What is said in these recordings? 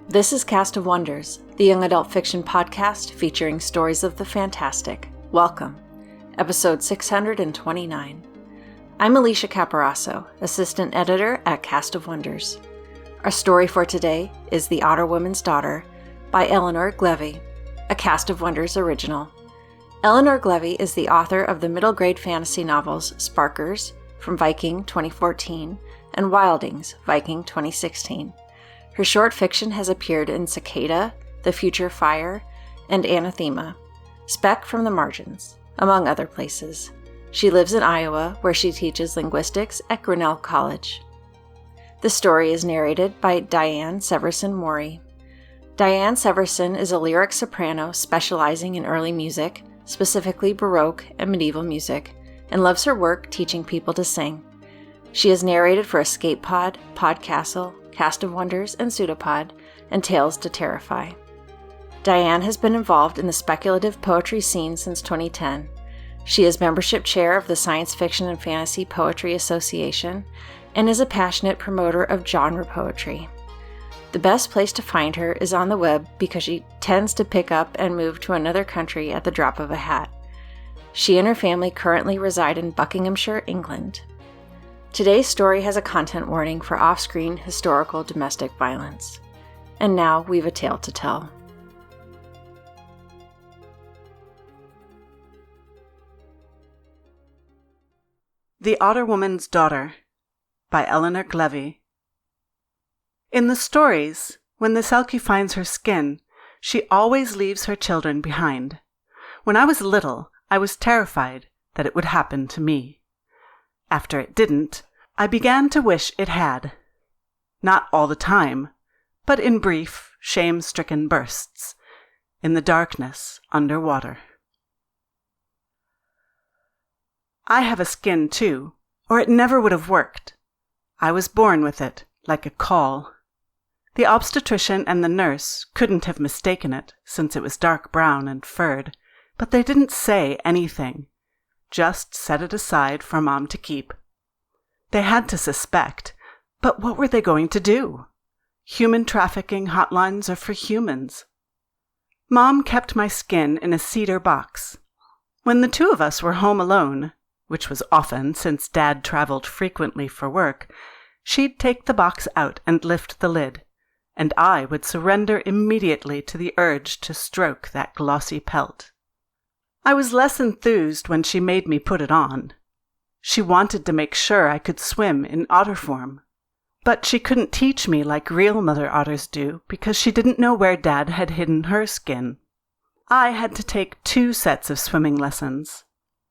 This is Cast of Wonders, the young adult fiction podcast featuring stories of the fantastic. Welcome, episode 629. I'm Alicia Caparasso, assistant editor at Cast of Wonders. Our story for today is The Otter Woman's Daughter by Eleanor Glevy, a Cast of Wonders original. Eleanor Glevy is the author of the middle grade fantasy novels Sparkers from Viking 2014 and Wildings, Viking 2016. Her short fiction has appeared in Cicada, The Future Fire, and Anathema, Speck from the Margins, among other places. She lives in Iowa, where she teaches linguistics at Grinnell College. The story is narrated by Diane Severson Morey. Diane Severson is a lyric soprano specializing in early music, specifically Baroque and medieval music, and loves her work teaching people to sing. She has narrated for Escape Pod, Podcastle, Cast of Wonders, and Pseudopod, and Tales to Terrify. Diane has been involved in the speculative poetry scene since 2010. She is membership chair of the Science Fiction and Fantasy Poetry Association and is a passionate promoter of genre poetry. The best place to find her is on the web because she tends to pick up and move to another country at the drop of a hat. She and her family currently reside in Buckinghamshire, England. Today's story has a content warning for off-screen historical domestic violence. And now we've a tale to tell. The Otter Woman's Daughter by Eleanor Glevy. In the stories, when the Selkie finds her skin, she always leaves her children behind. When I was little, I was terrified that it would happen to me. After it didn't, I began to wish it had. Not all the time, but in brief, shame-stricken bursts, in the darkness underwater. I have a skin too, or it never would have worked. I was born with it, like a caul. The obstetrician and the nurse couldn't have mistaken it, since it was dark brown and furred, but they didn't say anything, just set it aside for Mom to keep. They had to suspect, but what were they going to do? Human trafficking hotlines are for humans. Mom kept my skin in a cedar box. When the two of us were home alone, which was often since Dad traveled frequently for work, she'd take the box out and lift the lid, and I would surrender immediately to the urge to stroke that glossy pelt. I was less enthused when she made me put it on. She wanted to make sure I could swim in otter form. But she couldn't teach me like real mother otters do because she didn't know where Dad had hidden her skin. I had to take 2 sets of swimming lessons,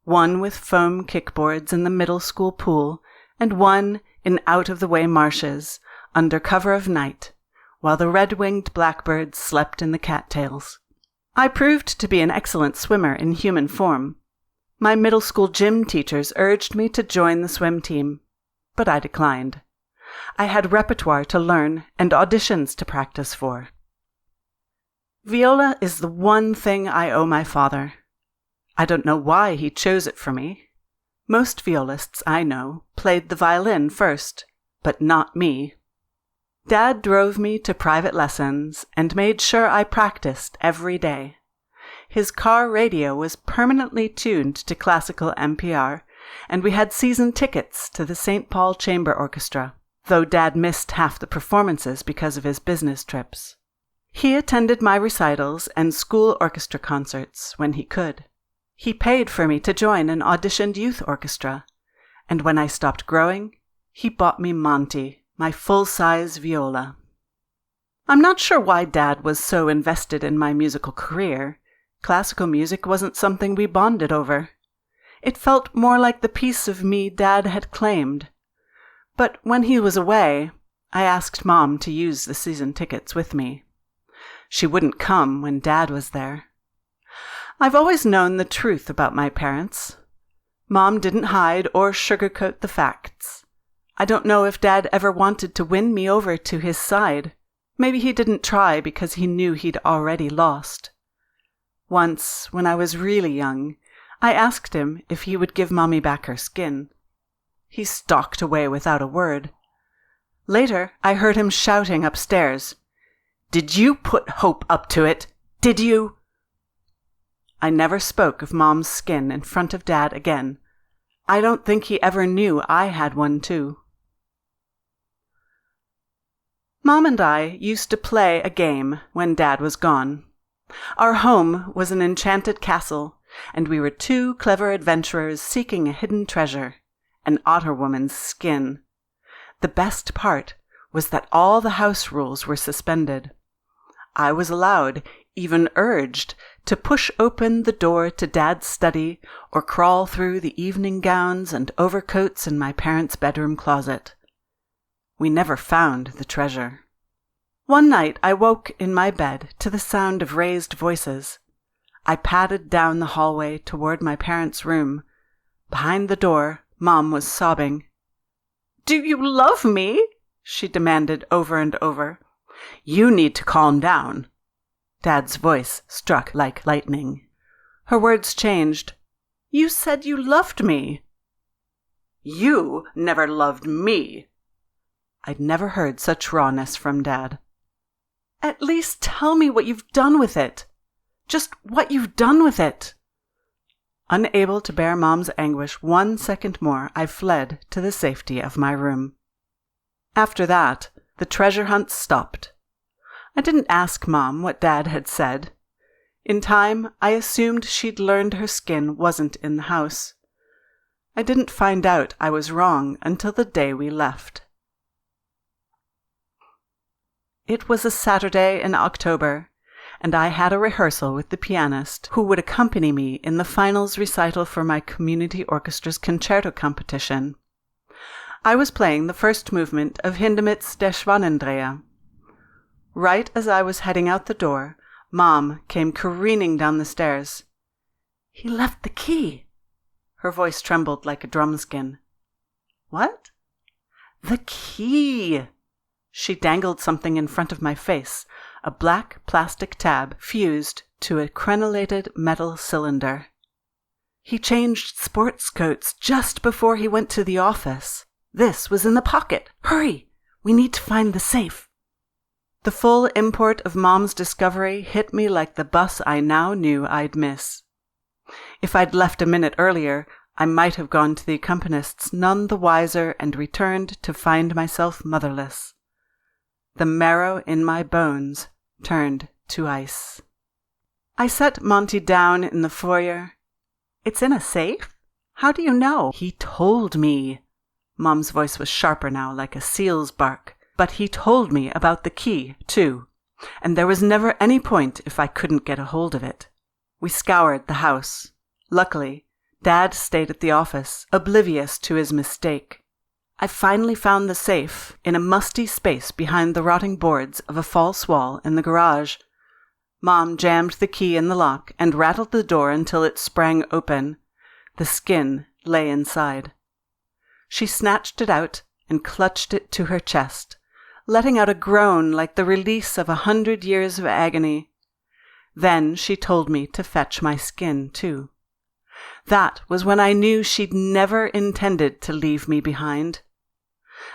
one with foam kickboards in the middle school pool and one in out-of-the-way marshes under cover of night while the red-winged blackbirds slept in the cattails. I proved to be an excellent swimmer in human form. My middle school gym teachers urged me to join the swim team, but I declined. I had repertoire to learn and auditions to practice for. Viola is the one thing I owe my father. I don't know why he chose it for me. Most violists I know played the violin first, but not me. Dad drove me to private lessons and made sure I practiced every day. His car radio was permanently tuned to classical NPR, and we had season tickets to the St. Paul Chamber Orchestra, though Dad missed half the performances because of his business trips. He attended my recitals and school orchestra concerts when he could. He paid for me to join an auditioned youth orchestra, and when I stopped growing, he bought me Monty, my full-size viola. I'm not sure why Dad was so invested in my musical career. Classical music wasn't something we bonded over. It felt more like the piece of me Dad had claimed. But when he was away, I asked Mom to use the season tickets with me. She wouldn't come when Dad was there. I've always known the truth about my parents. Mom didn't hide or sugarcoat the facts. I don't know if Dad ever wanted to win me over to his side. Maybe he didn't try because he knew he'd already lost. Once, when I was really young, I asked him if he would give Mommy back her skin. He stalked away without a word. Later, I heard him shouting upstairs, Did you put Hope up to it? Did you? I never spoke of Mom's skin in front of Dad again. I don't think he ever knew I had one too. Mom and I used to play a game when Dad was gone. Our home was an enchanted castle, and we were two clever adventurers seeking a hidden treasure, an otter woman's skin. The best part was that all the house rules were suspended. I was allowed, even urged, to push open the door to Dad's study or crawl through the evening gowns and overcoats in my parents' bedroom closet. We never found the treasure. One night I woke in my bed to the sound of raised voices. I padded down the hallway toward my parents' room. Behind the door, Mom was sobbing. "Do you love me?" she demanded over and over. "You need to calm down." Dad's voice struck like lightning. Her words changed. "You said you loved me." "You never loved me." I'd never heard such rawness from Dad. "At least tell me what you've done with it. Just what you've done with it." Unable to bear Mom's anguish 1 second more, I fled to the safety of my room. After that, the treasure hunt stopped. I didn't ask Mom what Dad had said. In time, I assumed she'd learned her skin wasn't in the house. I didn't find out I was wrong until the day we left. It was a Saturday in October, and I had a rehearsal with the pianist who would accompany me in the finals recital for my community orchestra's concerto competition. I was playing the first movement of Hindemith's Der Schwanendreher. Right as I was heading out the door, Mom came careening down the stairs. "He left the key." Her voice trembled like a drumskin. "What?" "The key." She dangled something in front of my face, a black plastic tab fused to a crenellated metal cylinder. "He changed sports coats just before he went to the office. This was in the pocket. Hurry! We need to find the safe." The full import of Mom's discovery hit me like the bus I now knew I'd miss. If I'd left a minute earlier, I might have gone to the accompanists none the wiser and returned to find myself motherless. The marrow in my bones turned to ice. I set Monty down in the foyer. "It's in a safe? How do you know?" "He told me." Mom's voice was sharper now, like a seal's bark. "But he told me about the key, too. And there was never any point if I couldn't get a hold of it." We scoured the house. Luckily, Dad stayed at the office, oblivious to his mistake. I finally found the safe in a musty space behind the rotting boards of a false wall in the garage. Mom jammed the key in the lock and rattled the door until it sprang open. The skin lay inside. She snatched it out and clutched it to her chest, letting out a groan like the release of 100 years of agony. Then she told me to fetch my skin, too. That was when I knew she'd never intended to leave me behind.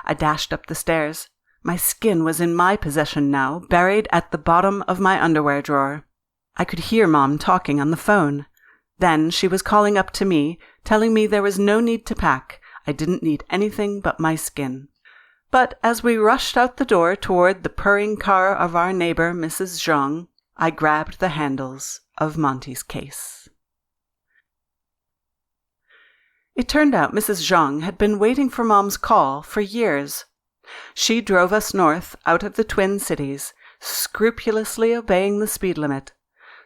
I dashed up the stairs. My skin was in my possession now, buried at the bottom of my underwear drawer. I could hear Mom talking on the phone. Then she was calling up to me, telling me there was no need to pack. I didn't need anything but my skin. But as we rushed out the door toward the purring car of our neighbor, Mrs. Zhang, I grabbed the handles of Monty's case. It turned out Mrs. Zhang had been waiting for Mom's call for years. She drove us north out of the Twin Cities, scrupulously obeying the speed limit.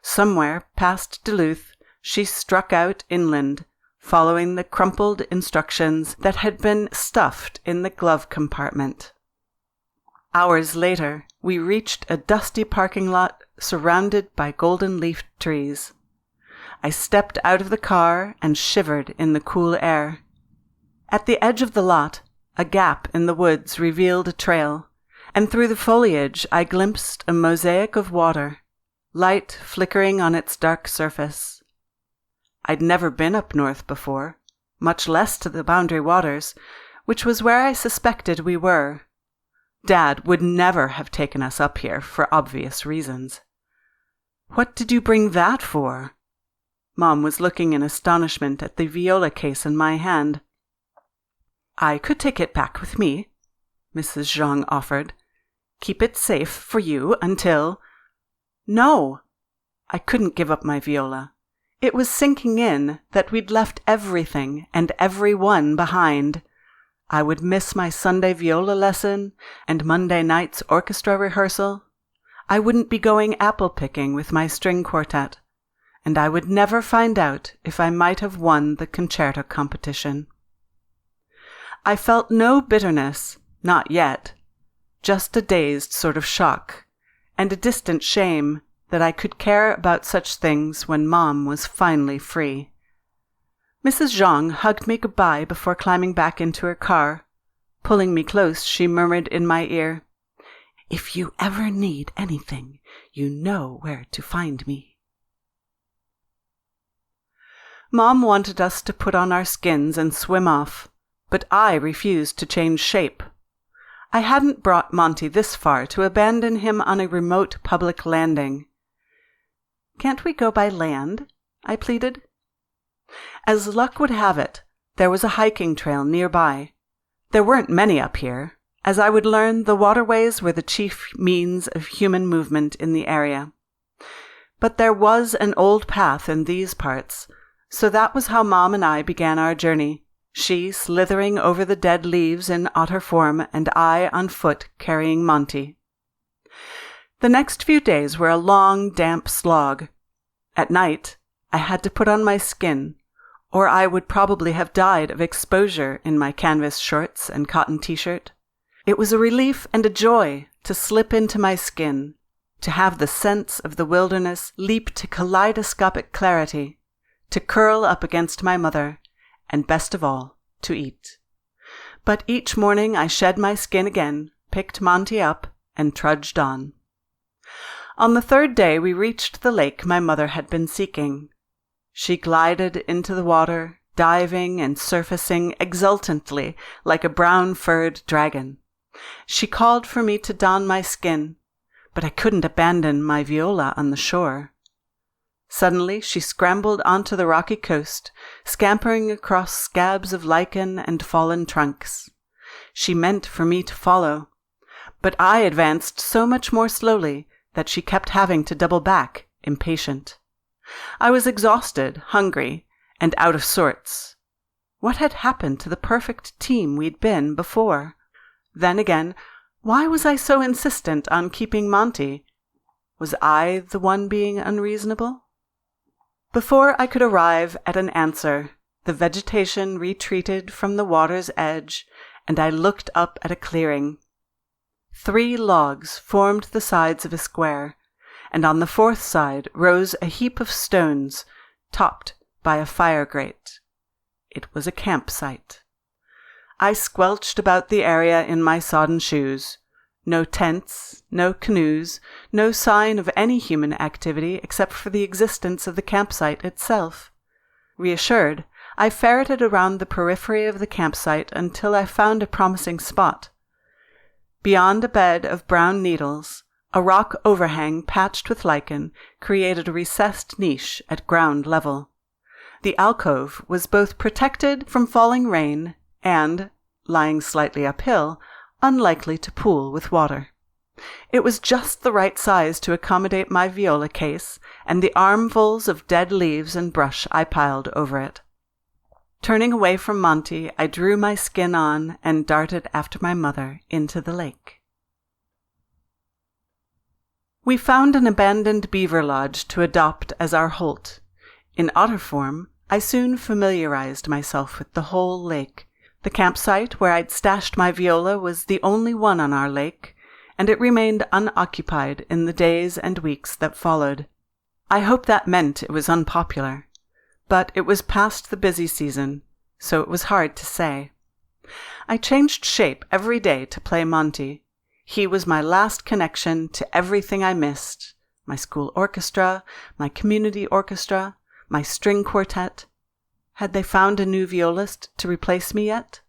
Somewhere past Duluth, she struck out inland, following the crumpled instructions that had been stuffed in the glove compartment. Hours later, we reached a dusty parking lot surrounded by golden-leafed trees. I stepped out of the car and shivered in the cool air. At the edge of the lot, a gap in the woods revealed a trail, and through the foliage I glimpsed a mosaic of water, light flickering on its dark surface. I'd never been up north before, much less to the Boundary Waters, which was where I suspected we were. Dad would never have taken us up here for obvious reasons. "What did you bring that for?" Mom was looking in astonishment at the viola case in my hand. "I could take it back with me," Mrs. Zhang offered. "Keep it safe for you until—" "No!" I couldn't give up my viola. It was sinking in that we'd left everything and everyone behind. I would miss my Sunday viola lesson and Monday night's orchestra rehearsal. I wouldn't be going apple-picking with my string quartet, and I would never find out if I might have won the concerto competition. I felt no bitterness, not yet, just a dazed sort of shock, and a distant shame that I could care about such things when Mom was finally free. Mrs. Zhang hugged me goodbye before climbing back into her car. Pulling me close, she murmured in my ear, "If you ever need anything, you know where to find me." Mom wanted us to put on our skins and swim off, but I refused to change shape. I hadn't brought Monty this far to abandon him on a remote public landing. "Can't we go by land?" I pleaded. As luck would have it, there was a hiking trail nearby. There weren't many up here. As I would learn, the waterways were the chief means of human movement in the area. But there was an old path in these parts, so that was how Mom and I began our journey, she slithering over the dead leaves in otter form and I on foot carrying Monty. The next few days were a long, damp slog. At night, I had to put on my skin, or I would probably have died of exposure in my canvas shorts and cotton t-shirt. It was a relief and a joy to slip into my skin, to have the scents of the wilderness leap to kaleidoscopic clarity, to curl up against my mother, and best of all, to eat. But each morning I shed my skin again, picked Monty up, and trudged on. On the third day we reached the lake my mother had been seeking. She glided into the water, diving and surfacing exultantly like a brown-furred dragon. She called for me to don my skin, but I couldn't abandon my viola on the shore. Suddenly she scrambled onto the rocky coast, scampering across scabs of lichen and fallen trunks. She meant for me to follow, but I advanced so much more slowly that she kept having to double back, impatient. I was exhausted, hungry, and out of sorts. What had happened to the perfect team we'd been before? Then again, why was I so insistent on keeping Monty? Was I the one being unreasonable? Before I could arrive at an answer, the vegetation retreated from the water's edge, and I looked up at a clearing. 3 logs formed the sides of a square, and on the 4th side rose a heap of stones, topped by a fire grate. It was a campsite. I squelched about the area in my sodden shoes. No tents, no canoes, no sign of any human activity except for the existence of the campsite itself. Reassured, I ferreted around the periphery of the campsite until I found a promising spot. Beyond a bed of brown needles, a rock overhang patched with lichen created a recessed niche at ground level. The alcove was both protected from falling rain and, lying slightly uphill, unlikely to pool with water. It was just the right size to accommodate my viola case and the armfuls of dead leaves and brush I piled over it. Turning away from Monty, I drew my skin on and darted after my mother into the lake. We found an abandoned beaver lodge to adopt as our holt. In otter form, I soon familiarized myself with the whole lake. The campsite where I'd stashed my viola was the only one on our lake, and it remained unoccupied in the days and weeks that followed. I hope that meant it was unpopular, but it was past the busy season, so it was hard to say. I changed shape every day to play Monty. He was my last connection to everything I missed: my school orchestra, my community orchestra, my string quartet. Had they found a new violist to replace me yet?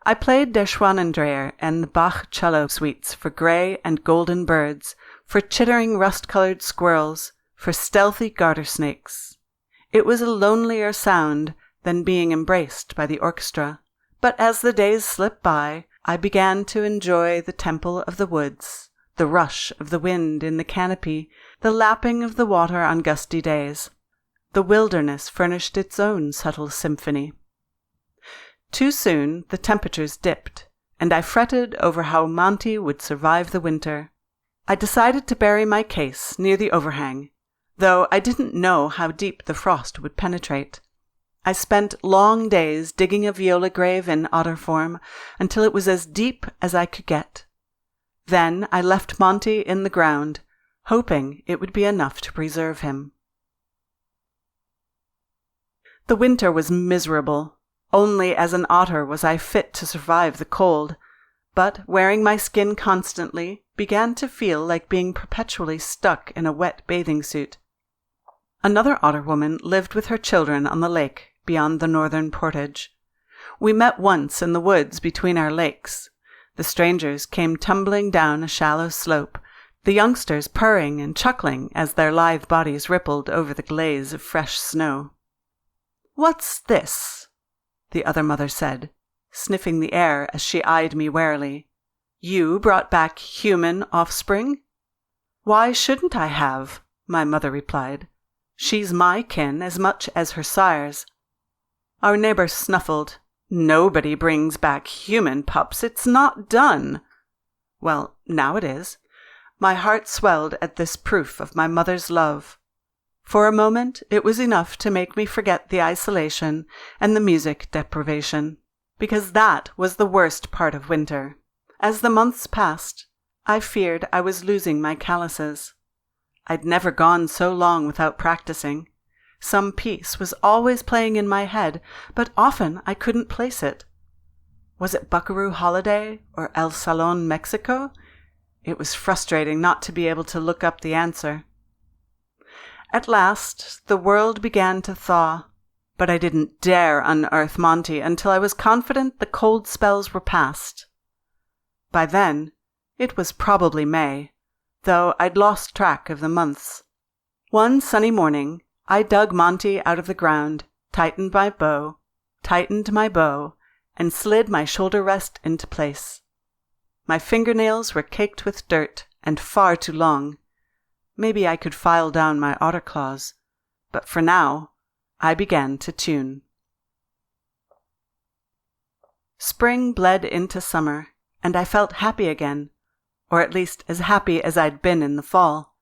I played Der Schwanendreher and the Bach cello suites for grey and golden birds, for chittering rust-coloured squirrels, for stealthy garter snakes. It was a lonelier sound than being embraced by the orchestra, but as the days slipped by, I began to enjoy the temple of the woods, the rush of the wind in the canopy, the lapping of the water on gusty days. The wilderness furnished its own subtle symphony. Too soon the temperatures dipped, and I fretted over how Monty would survive the winter. I decided to bury my case near the overhang, though I didn't know how deep the frost would penetrate. I spent long days digging a viola grave in Otter form until it was as deep as I could get. Then I left Monty in the ground, hoping it would be enough to preserve him. The winter was miserable. Only as an otter was I fit to survive the cold, but wearing my skin constantly began to feel like being perpetually stuck in a wet bathing suit. Another otter woman lived with her children on the lake beyond the northern portage. We met once in the woods between our lakes. The strangers came tumbling down a shallow slope, the youngsters purring and chuckling as their lithe bodies rippled over the glaze of fresh snow. "What's this?" the other mother said, sniffing the air as she eyed me warily. "You brought back human offspring?" "Why shouldn't I have?" my mother replied. "She's my kin as much as her sire's." Our neighbor snuffled. "Nobody brings back human pups. It's not done." Well, now it is. My heart swelled at this proof of my mother's love. For a moment, it was enough to make me forget the isolation and the music deprivation, because that was the worst part of winter. As the months passed, I feared I was losing my calluses. I'd never gone so long without practicing. Some piece was always playing in my head, but often I couldn't place it. Was it Buckaroo Holiday or El Salón Mexico? It was frustrating not to be able to look up the answer. At last, the world began to thaw, but I didn't dare unearth Monty until I was confident the cold spells were past. By then, it was probably May, though I'd lost track of the months. One sunny morning, I dug Monty out of the ground, tightened my bow, and slid my shoulder rest into place. My fingernails were caked with dirt and far too long. Maybe I could file down my otter claws, but for now, I began to tune. Spring bled into summer, and I felt happy again, or at least as happy as I'd been in the fall.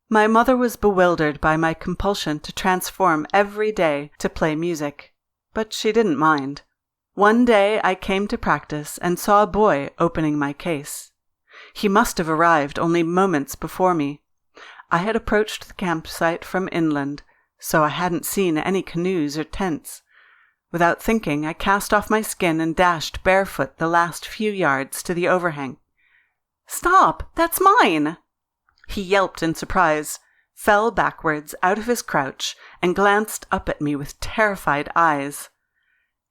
My mother was bewildered by my compulsion to transform every day to play music, but she didn't mind. One day I came to practice and saw a boy opening my case. He must have arrived only moments before me. I had approached the campsite from inland, so I hadn't seen any canoes or tents. Without thinking, I cast off my skin and dashed barefoot the last few yards to the overhang. "Stop! That's mine!" He yelped in surprise, fell backwards out of his crouch, and glanced up at me with terrified eyes.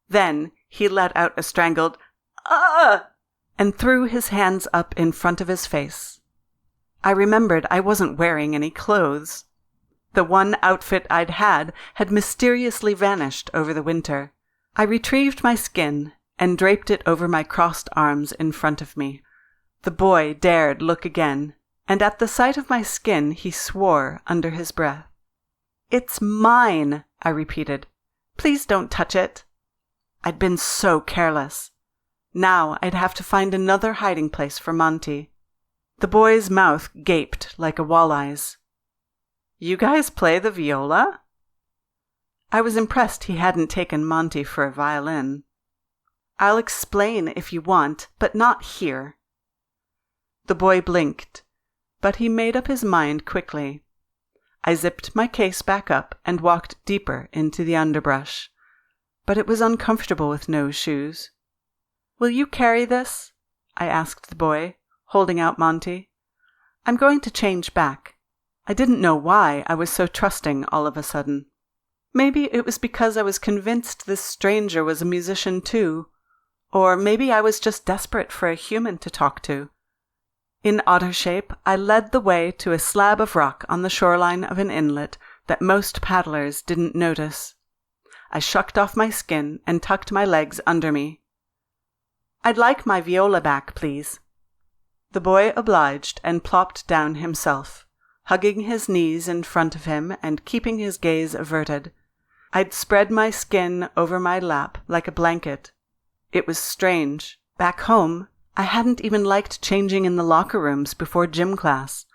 Then he let out a strangled "Ah!" and threw his hands up in front of his face. I remembered I wasn't wearing any clothes. The one outfit I'd had mysteriously vanished over the winter. I retrieved my skin and draped it over my crossed arms in front of me. The boy dared look again, and at the sight of my skin he swore under his breath. "It's mine," I repeated. "Please don't touch it." I'd been so careless. Now I'd have to find another hiding place for Monty. The boy's mouth gaped like a walleye's. "You guys play the viola?" I was impressed he hadn't taken Monty for a violin. "I'll explain if you want, but not here." The boy blinked, but he made up his mind quickly. I zipped my case back up and walked deeper into the underbrush, but it was uncomfortable with no shoes. "Will you carry this?" I asked the boy, holding out Monty. "I'm going to change back." I didn't know why I was so trusting all of a sudden. Maybe it was because I was convinced this stranger was a musician too, Or maybe I was just desperate for a human to talk to. In otter shape, I led the way to a slab of rock on the shoreline of an inlet that most paddlers didn't notice. I shucked off my skin and tucked my legs under me. "I'd like my viola back, please." The boy obliged and plopped down himself, hugging his knees in front of him and keeping his gaze averted. I'd spread my skin over my lap like a blanket. It was strange. Back home, I hadn't even liked changing in the locker rooms before gym class.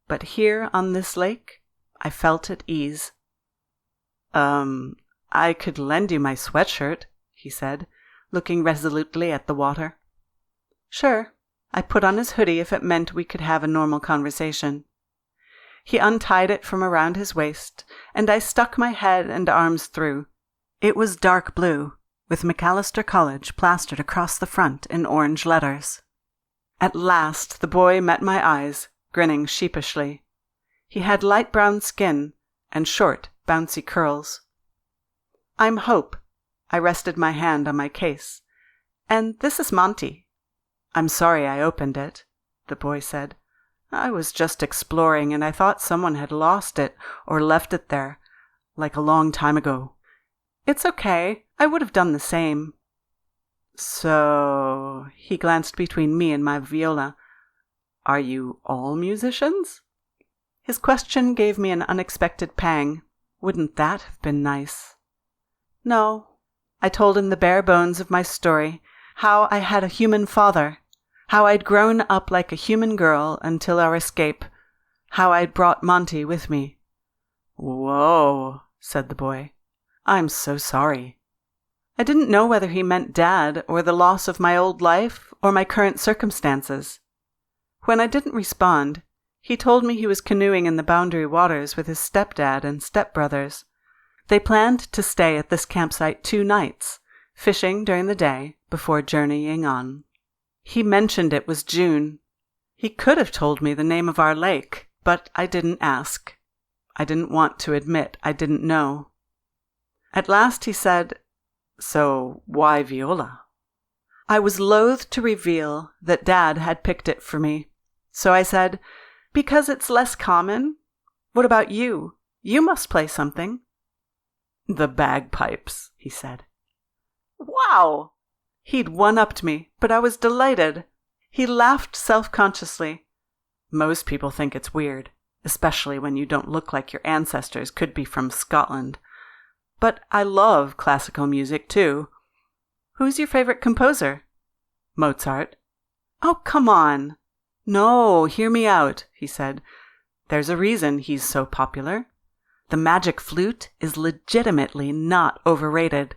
But here on this lake, I felt at ease. I could lend you my sweatshirt," he said, looking resolutely at the water. "Sure." I put on his hoodie if it meant we could have a normal conversation. He untied it from around his waist, and I stuck my head and arms through. It was dark blue, with Macalester College plastered across the front in orange letters. At last the boy met my eyes, grinning sheepishly. He had light brown skin and short, bouncy curls. "I'm Hope." I rested my hand on my case. "And this is Monty." "I'm sorry I opened it," the boy said. "I was just exploring, and I thought someone had lost it or left it there, like a long time ago." "It's okay. I would have done the same." "So," he glanced between me and my viola, "are you all musicians?" His question gave me an unexpected pang. Wouldn't that have been nice? "No." I told him the bare bones of my story, how I had a human father, how I'd grown up like a human girl until our escape, how I'd brought Monty with me. "Whoa," said the boy. "I'm so sorry." I didn't know whether he meant Dad or the loss of my old life or my current circumstances. When I didn't respond, he told me he was canoeing in the Boundary Waters with his stepdad and stepbrothers. They planned to stay at this campsite 2 nights, fishing during the day before journeying on. He mentioned it was June. He could have told me the name of our lake, but I didn't ask. I didn't want to admit I didn't know. At last he said, "So why viola?" I was loath to reveal that Dad had picked it for me, so I said, "Because it's less common. What about you? You must play something." "The bagpipes," he said. "Wow!" He'd one-upped me, but I was delighted. He laughed self-consciously. "Most people think it's weird, especially when you don't look like your ancestors could be from Scotland. But I love classical music, too. Who's your favorite composer?" "Mozart." "Oh, come on." "No, hear me out," he said. "There's a reason he's so popular. The magic flute is legitimately not overrated.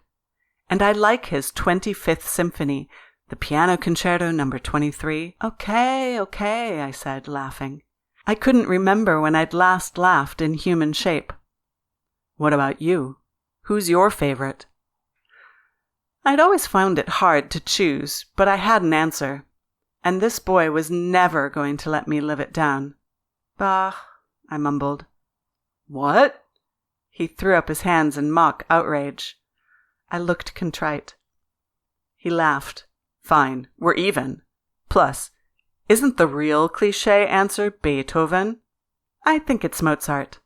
And I like his 25th Symphony, the Piano Concerto No. 23. Okay, I said, laughing. I couldn't remember when I'd last laughed in human shape. "What about you? Who's your favorite?" I'd always found it hard to choose, but I had an answer. And this boy was never going to let me live it down. "Bach," I mumbled. "What?" He threw up his hands in mock outrage. I looked contrite. He laughed. "Fine, we're even. Plus, isn't the real cliché answer Beethoven?" "I think it's Mozart."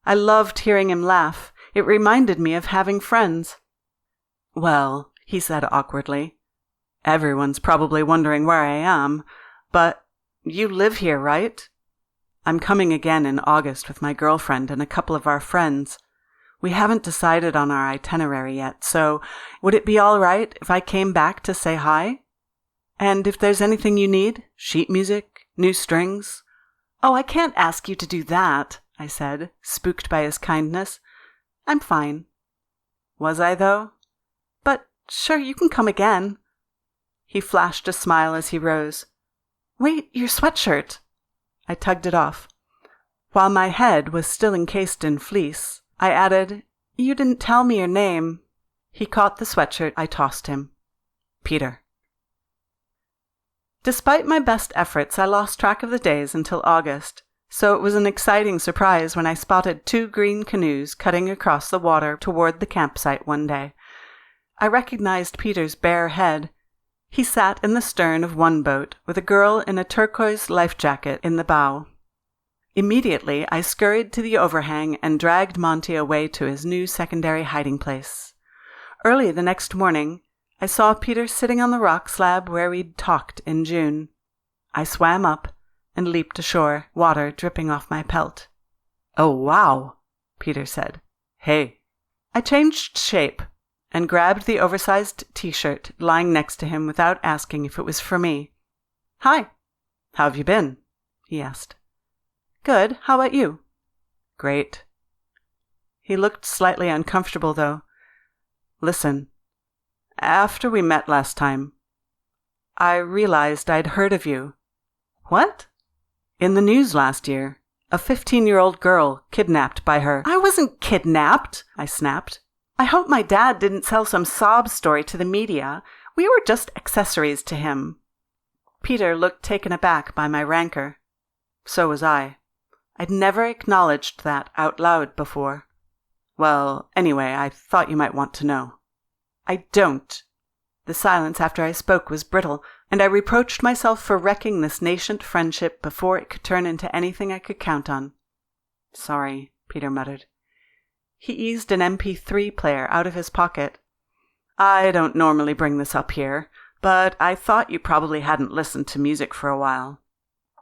I loved hearing him laugh. It reminded me of having friends. "Well," he said awkwardly, "everyone's probably wondering where I am, but you live here, right? I'm coming again in August with my girlfriend and a couple of our friends. We haven't decided on our itinerary yet, so would it be all right if I came back to say hi? And if there's anything you need, sheet music, new strings?" "Oh, I can't ask you to do that," I said, spooked by his kindness. "I'm fine." Was I, though? "But sure, you can come again." He flashed a smile as he rose. "Wait, your sweatshirt." I tugged it off. While my head was still encased in fleece, I added, "You didn't tell me your name." He caught the sweatshirt I tossed him. "Peter." Despite my best efforts, I lost track of the days until August, so it was an exciting surprise when I spotted 2 green canoes cutting across the water toward the campsite one day. I recognized Peter's bare head. He sat in the stern of one boat with a girl in a turquoise life jacket in the bow. Immediately, I scurried to the overhang and dragged Monty away to his new secondary hiding place. Early the next morning, I saw Peter sitting on the rock slab where we'd talked in June. I swam up and leaped ashore, water dripping off my pelt. "Oh, wow," Peter said. "Hey." I changed shape and grabbed the oversized t-shirt lying next to him without asking if it was for me. "Hi. How have you been?" he asked. "Good. How about you?" "Great." He looked slightly uncomfortable, though. "Listen, after we met last time, I realized I'd heard of you." "What?" "In the news last year. A 15-year-old girl kidnapped by her—" "I wasn't kidnapped," I snapped. "I hope my dad didn't sell some sob story to the media. We were just accessories to him." Peter looked taken aback by my rancor. So was I. I'd never acknowledged that out loud before. "Well, anyway, I thought you might want to know." "I don't." The silence after I spoke was brittle, and I reproached myself for wrecking this nascent friendship before it could turn into anything I could count on. "Sorry," Peter muttered. He eased an MP3 player out of his pocket. "I don't normally bring this up here, but I thought you probably hadn't listened to music for a while."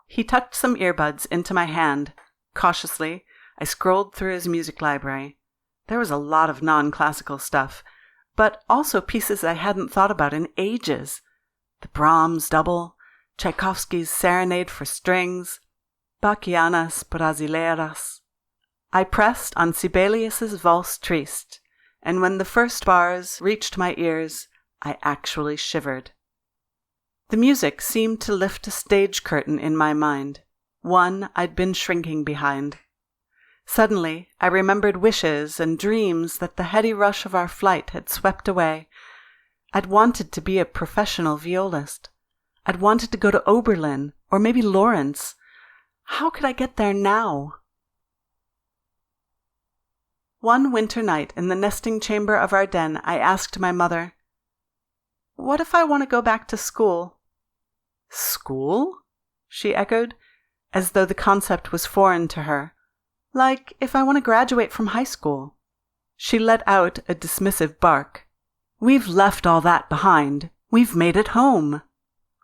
He tucked some earbuds into my hand. Cautiously, I scrolled through his music library. There was a lot of non-classical stuff, but also pieces I hadn't thought about in ages. The Brahms double, Tchaikovsky's Serenade for Strings, Bachianas Brasileiras. I pressed on Sibelius's Valse Triste, and when the first bars reached my ears, I actually shivered. The music seemed to lift a stage curtain in my mind, one I'd been shrinking behind. Suddenly, I remembered wishes and dreams that the heady rush of our flight had swept away. I'd wanted to be a professional violist. I'd wanted to go to Oberlin, or maybe Lawrence. How could I get there now? One winter night in the nesting chamber of our den, I asked my mother, "What if I want to go back to school?" "School?" she echoed, as though the concept was foreign to her. "Like if I want to graduate from high school." She let out a dismissive bark. "We've left all that behind. We've made it home."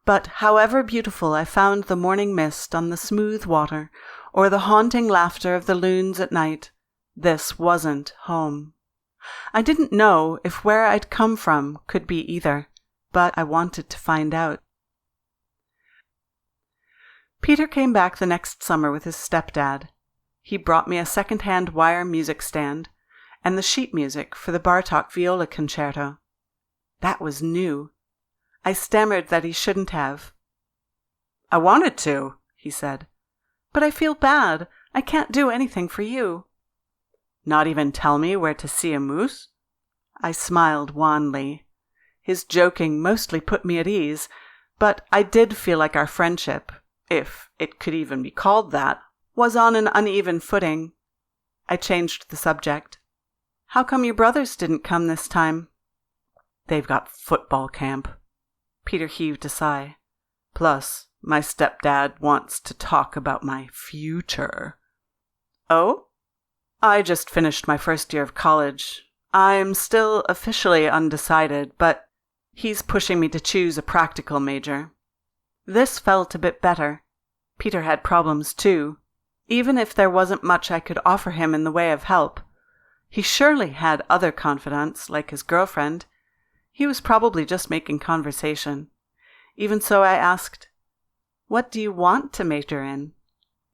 But however beautiful I found the morning mist on the smooth water, or the haunting laughter of the loons at night, this wasn't home. I didn't know if where I'd come from could be either, but I wanted to find out. Peter came back the next summer with his stepdad. He brought me a second-hand wire music stand and the sheet music for the Bartók viola concerto. That was new. I stammered that he shouldn't have. "I wanted to," he said. "But I feel bad. I can't do anything for you." "Not even tell me where to see a moose?" I smiled wanly. His joking mostly put me at ease, but I did feel like our friendship, if it could even be called that, was on an uneven footing. I changed the subject. "How come your brothers didn't come this time?" "They've got football camp." Peter heaved a sigh. "Plus, my stepdad wants to talk about my future." "Oh?" "I just finished my first year of college. I'm still officially undecided, but he's pushing me to choose a practical major." This felt a bit better. Peter had problems too. Even if there wasn't much I could offer him in the way of help, he surely had other confidants, like his girlfriend. He was probably just making conversation. Even so, I asked, "What do you want to major in?"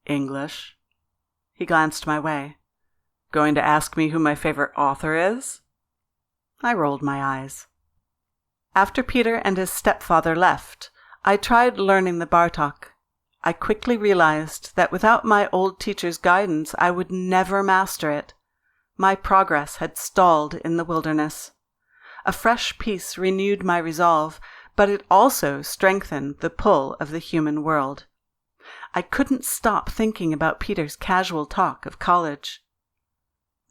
"English." He glanced my way. "Going to ask me who my favorite author is?" I rolled my eyes. After Peter and his stepfather left, I tried learning the Bartók. I quickly realized that without my old teacher's guidance, I would never master it. My progress had stalled in the wilderness. A fresh piece renewed my resolve, but it also strengthened the pull of the human world. I couldn't stop thinking about Peter's casual talk of college.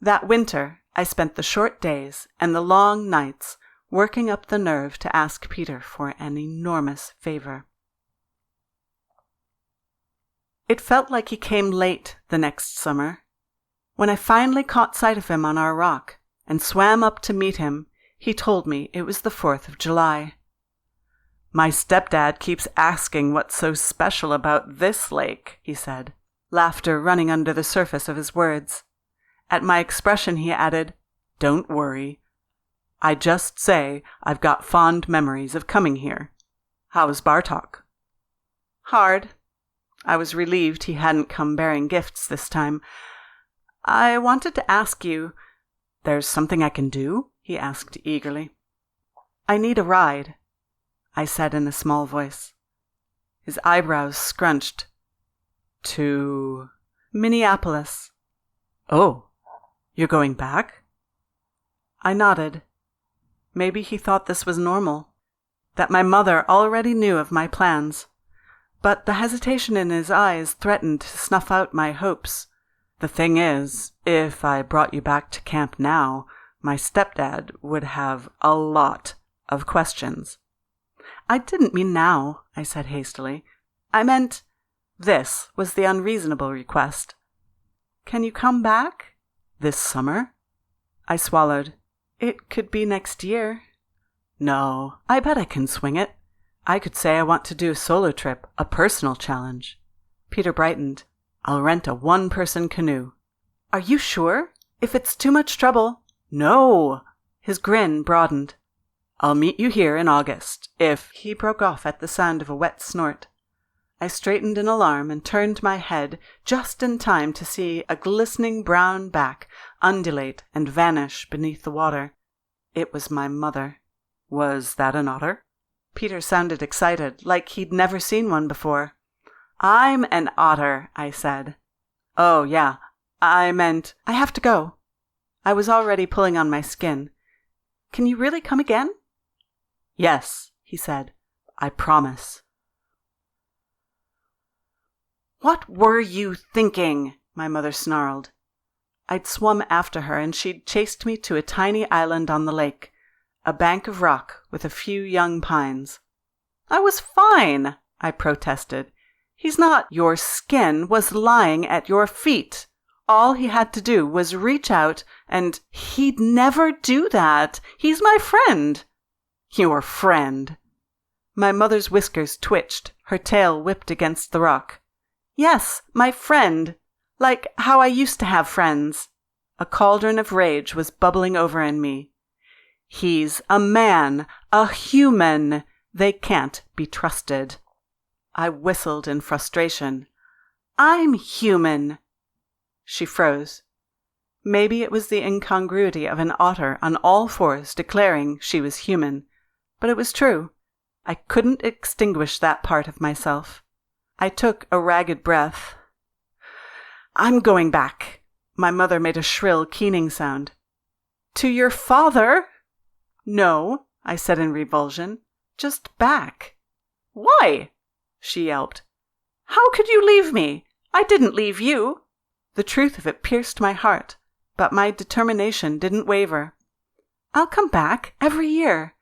That winter, I spent the short days and the long nights working up the nerve to ask Peter for an enormous favor. It felt like he came late the next summer. When I finally caught sight of him on our rock and swam up to meet him, he told me it was the 4th of July. "My stepdad keeps asking what's so special about this lake," he said, laughter running under the surface of his words. At my expression he added, "Don't worry. I just say I've got fond memories of coming here. How's Bartok?" "Hard." I was relieved he hadn't come bearing gifts this time. "I wanted to ask you—" "There's something I can do?" he asked eagerly. "I need a ride," I said in a small voice. His eyebrows scrunched. "To Minneapolis." "Oh, you're going back?" I nodded. Maybe he thought this was normal, that my mother already knew of my plans. But the hesitation in his eyes threatened to snuff out my hopes. "The thing is, if I brought you back to camp now, my stepdad would have a lot of questions." "I didn't mean now," I said hastily. "I meant—" This was the unreasonable request. "Can you come back?" "This summer?" I swallowed. "It could be next year." "No, I bet I can swing it. I could say I want to do a solo trip, a personal challenge." Peter brightened. "I'll rent a one-person canoe." "Are you sure? If it's too much trouble—" "No!" His grin broadened. "I'll meet you here in August, if—" He broke off at the sound of a wet snort. I straightened in alarm and turned my head just in time to see a glistening brown back undulate and vanish beneath the water. It was my mother. "Was that an otter?" Peter sounded excited, like he'd never seen one before. "I'm an otter," I said. "Oh, yeah. I meant—" "I have to go." I was already pulling on my skin. "Can you really come again?" "Yes," he said. "I promise." "What were you thinking?" my mother snarled. I'd swum after her, and she'd chased me to a tiny island on the lake, a bank of rock with a few young pines. "I was fine," I protested. "He's not—" "Your skin was lying at your feet. All he had to do was reach out and—" "He'd never do that. He's my friend." "Your friend." My mother's whiskers twitched, her tail whipped against the rock. "Yes, my friend. Like how I used to have friends." A cauldron of rage was bubbling over in me. "He's a man, a human. They can't be trusted." I whistled in frustration. "I'm human." She froze. Maybe it was the incongruity of an otter on all fours declaring she was human, but it was true. I couldn't extinguish that part of myself. I took a ragged breath. "I'm going back." My mother made a shrill, keening sound. "To your father?" "No," I said in revulsion. "Just back." "Why?" she yelped. "How could you leave me? I didn't leave you." The truth of it pierced my heart, but my determination didn't waver. "I'll come back every year,"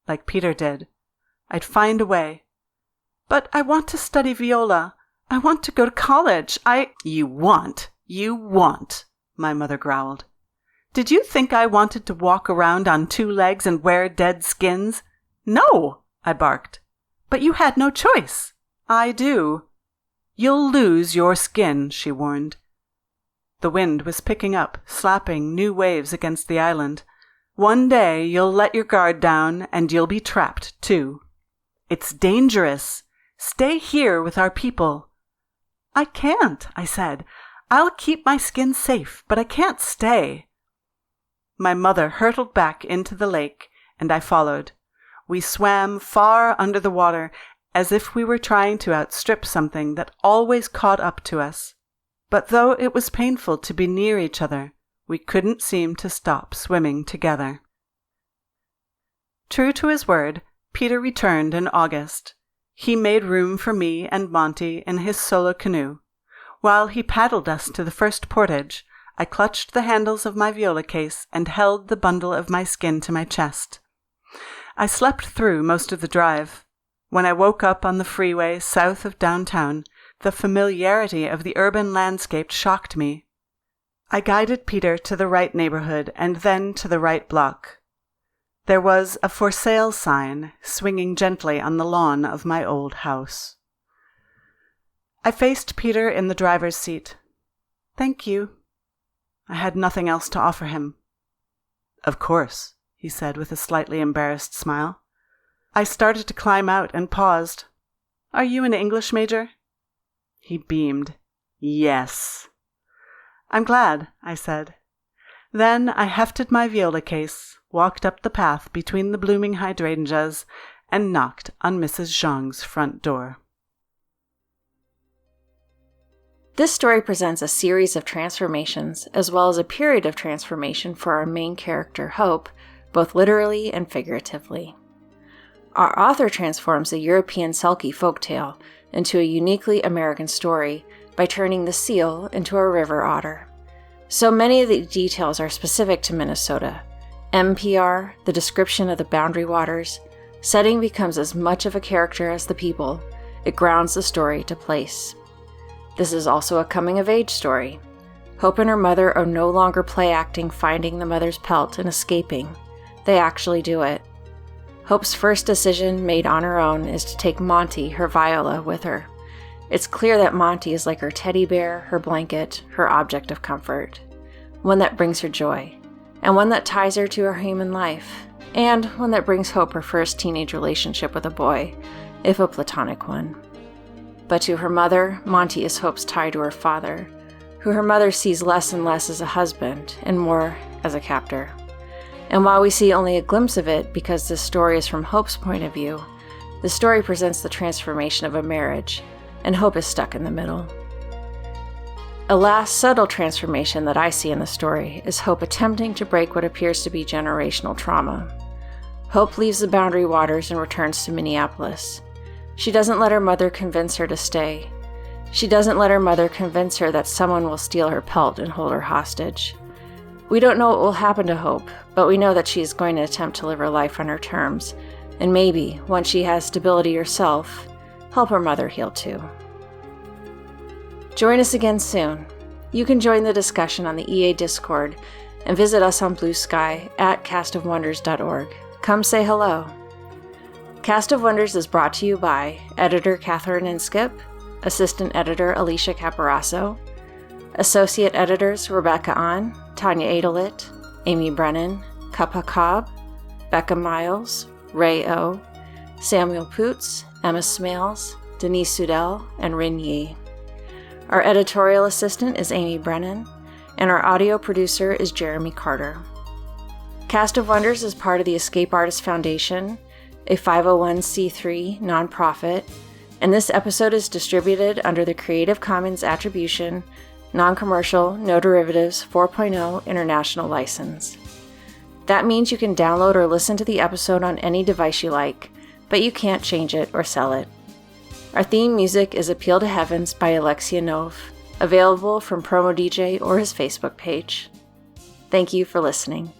like Peter did. I'd find a way. "But I want to study viola. I want to go to college. You want, my mother growled. "Did you think I wanted to walk around on 2 legs and wear dead skins?" "No," I barked. "But you had no choice." "I do." "You'll lose your skin," she warned. The wind was picking up, slapping new waves against the island. "One day you'll let your guard down, and you'll be trapped, too." "It's dangerous. Stay here with our people." "I can't," I said. "I'll keep my skin safe, but I can't stay." My mother hurtled back into the lake, and I followed. We swam far under the water, as if we were trying to outstrip something that always caught up to us. But though it was painful to be near each other, we couldn't seem to stop swimming together. True to his word, Peter returned in August. He made room for me and Monty in his solo canoe. While he paddled us to the first portage, I clutched the handles of my viola case and held the bundle of my skin to my chest. I slept through most of the drive. When I woke up on the freeway south of downtown, the familiarity of the urban landscape shocked me. I guided Peter to the right neighborhood and then to the right block. There was a for sale sign swinging gently on the lawn of my old house. I faced Peter in the driver's seat. "Thank you." I had nothing else to offer him. "Of course," he said with a slightly embarrassed smile. I started to climb out and paused. "Are you an English major?" He beamed. "Yes." "I'm glad," I said. Then I hefted my viola case, walked up the path between the blooming hydrangeas, and knocked on Mrs. Zhang's front door. This story presents a series of transformations, as well as a period of transformation for our main character, Hope, both literally and figuratively. Our author transforms a European Selkie folktale into a uniquely American story by turning the seal into a river otter. So many of the details are specific to Minnesota. MPR, the description of the boundary waters, setting becomes as much of a character as the people. It grounds the story to place. This is also a coming-of-age story. Hope and her mother are no longer play-acting finding the mother's pelt and escaping. They actually do it. Hope's first decision, made on her own, is to take Monty, her viola, with her. It's clear that Monty is like her teddy bear, her blanket, her object of comfort. One that brings her joy, and one that ties her to her human life, and one that brings Hope her first teenage relationship with a boy, if a platonic one. But to her mother, Monty is Hope's tie to her father, who her mother sees less and less as a husband and more as a captor. And while we see only a glimpse of it because this story is from Hope's point of view, the story presents the transformation of a marriage, and Hope is stuck in the middle. A last subtle transformation that I see in the story is Hope attempting to break what appears to be generational trauma. Hope leaves the boundary waters and returns to Minneapolis. She doesn't let her mother convince her to stay. She doesn't let her mother convince her that someone will steal her pelt and hold her hostage. We don't know what will happen to Hope, but we know that she is going to attempt to live her life on her terms, and maybe, once she has stability herself, help her mother heal too. Join us again soon. You can join the discussion on the EA Discord and visit us on Blue Sky at castofwonders.org. Come say hello. Cast of Wonders is brought to you by editor Catherine Inskip, assistant editor Alicia Caparasso, associate editors Rebecca Ahn, Tanya Adelit, Amy Brennan, Kappa Cobb, Becca Miles, Ray O, Samuel Poots, Emma Smales, Denise Sudell, and Rin Yi. Our editorial assistant is Amy Brennan, and our audio producer is Jeremy Carter. Cast of Wonders is part of the Escape Artist Foundation, a 501c3 nonprofit, and this episode is distributed under the Creative Commons Attribution, Non-Commercial, No Derivatives 4.0 International License. That means you can download or listen to the episode on any device you like, but you can't change it or sell it. Our theme music is Appeal to Heavens by Alexia Nove, available from Promo DJ or his Facebook page. Thank you for listening.